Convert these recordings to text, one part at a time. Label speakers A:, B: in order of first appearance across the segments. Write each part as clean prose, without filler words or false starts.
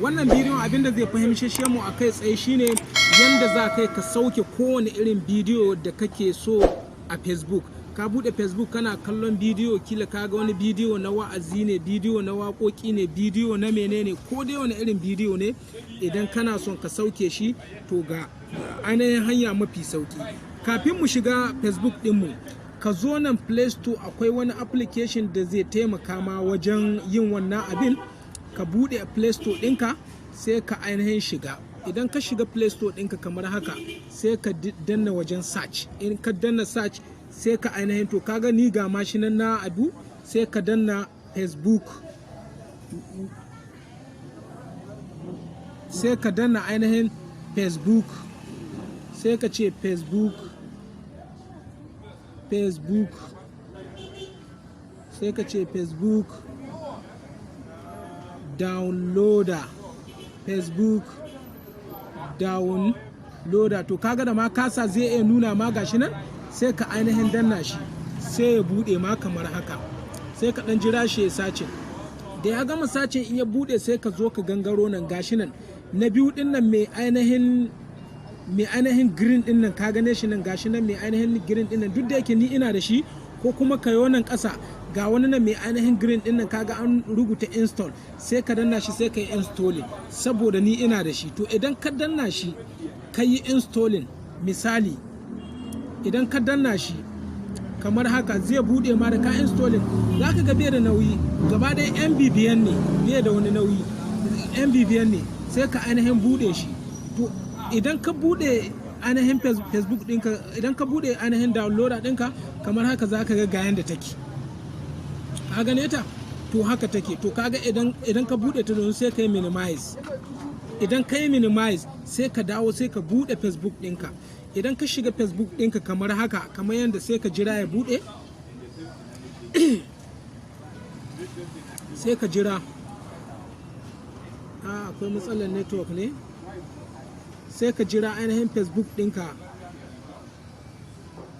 A: wannan bidiyon abinda zai fahimshe mu a kai tsaye shine yanda za kai ka sauke kowane irin bidiyo da kake so a Facebook. Ka bude Facebook kana kallon bidiyo, kila ka ga wani bidiyo na wa'azi ne, bidiyo na waƙoƙi ne, bidiyo na menene, ko dai wani irin bidiyo ne. Idan kana son ka sauke shi to ga ainihin hanya mafi sauki. Kafin mu shiga Facebook ɗinmu, ka zo nan Play Store, akwai wani application da zai taimaka ma wajen yin wannan abin. Ka bude Play Store ɗinka sai ka ainihin shiga. Idan ka shiga Play Store ɗinka kamar haka sai ka danna wajen search. In ka danna search sai ka ainihin to kaga ni ga mashinan na abu, sai ka danna Facebook, sai ka danna ainihin Facebook, sai ka ce Facebook, sai ka ce Facebook downloader, Facebook downloader. To kaga da ma kasa zai iya nuna ma gashi nan, sai ka ainihin danna shi sai ya bude ma kamar haka. Sai ka dan jira shi ya sace. Da ya gama sace, in ya bude sai ka zo ka gangaro nan gashi nan na biyu din nan mai ainihin green din nan, ka gane shi nan gashi nan mai ainihin green din nan, duk da yake ni ina da shi. Ko kuma ka yi nan ƙasa ga wani nan mai ainihin green din nan, kaga an rubuta install, sai ka danna shi sai ka yi installing, saboda ni ina da shi. To idan ka danna shi ka yi installing, misali idan ka danna shi kamar haka zai bude ma da ka installing, za ka ga bai da nauyi, gaba ɗaya MB 5 ne, bai da wani nauyi, MB 5 ne. Sai ka ainihin bude shi. To idan ka bude ainihin Facebook ɗinka, idan ka bude ainihin downloader ɗinka kamar haka za ka ga gayan da take, ka gane ta. To haka take. To kaga idan ka bude ta don sai ka yi minimize. Idan ka yi minimize sai ka dawo sai ka bude Facebook ɗinka. Idan ka shiga Facebook ɗinka kamar haka, kamar yadda, sai ka jira ya bude sai ka jira. Akwai matsalar network ne. Sai ka jira ainihin Facebook ɗinka,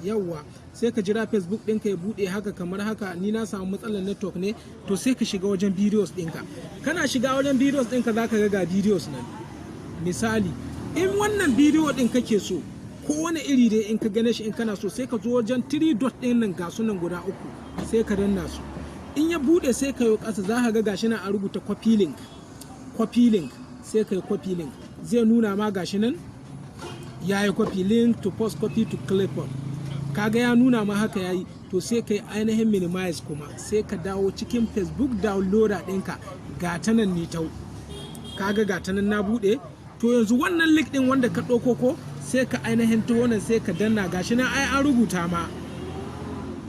A: yawwa, sai ka jira Facebook ɗinka ya buɗe haka kamar haka. Ni na samu matsalar network ne. To sai ka shiga wajen videos ɗinka. Kana shiga wajen videos ɗinka za ka ga videos nan. Misali, in wannan bidiyo ɗin kake so, ko wani iri dai in ka gane shi, in kana so sai ka zo wajen 3 dot ɗin nan, ga sunan guda 3, sai ka danna su. In ya buɗe sai ka yi ƙasa, za ka ga gashi nan a rubuta copy link, sai ka yi copy link. Zai nuna ma gashi nan ya yi copy link to post, copy to clipboard. Kaga ya nuna ma haka yayi. To sai ka yi ainihin minimize kuma sai ka dawo cikin Facebook downloader ɗinka, ga ta nan ni tau, kaga ga ta nan na buɗe. To yanzu wannan link ɗin wanda ka ɗauko ko, sai ka ainihin taho nan sai ka danna, gashi nan ai an rubuta ma,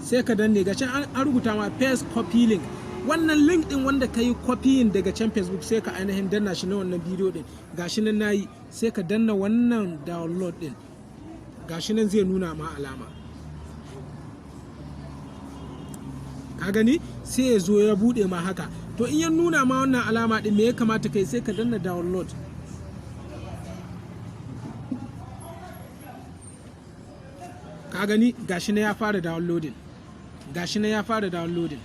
A: sai ka danne gashi an rubuta ma paste copy link. Wannan link din wanda ka yi copying daga can Facebook sai ka ainihin danna shi na wannan bidiyo din, gashi nan nayi. Sai ka danna wannan download din, gashi nan zai nuna ma alama, ka gani, sai ya zo ya bude ma haka. To in ya nuna ma wannan alama din, me ya kamata kai? Sai ka danna download. Ka gani gashi nan ya fara downloading, gashi nan ya fara downloading,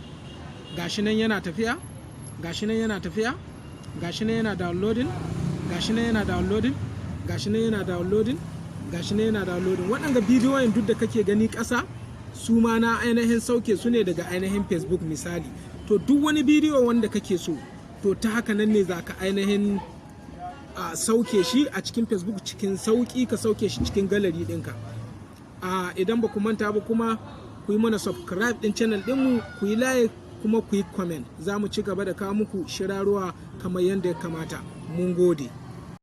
A: gashi nan yana tafiya, gashi nan yana tafiya, gashi nan yana downloading, gashi nan yana downloading, gashi nan yana downloading, gashi nan yana downloading. Waɗanda bidiyoyin duk da kake gani ƙasa, su ma na ainihin sauke su ne daga ainihin Facebook misali. To duk wani bidiyo wanda kake so, to ta haka nan ne za ka ainihin sauke shi a cikin Facebook cikin sauƙi, ka sauke shi cikin gallery ɗinka. Idan ba ku manta ba kuma, ku yi mana subscribe ɗin channel ɗinmu, ku yi like kuma ku yi comment. Za mu ci gaba da kawo muku shirarwa kamar yadda ya kamata. Mun gode.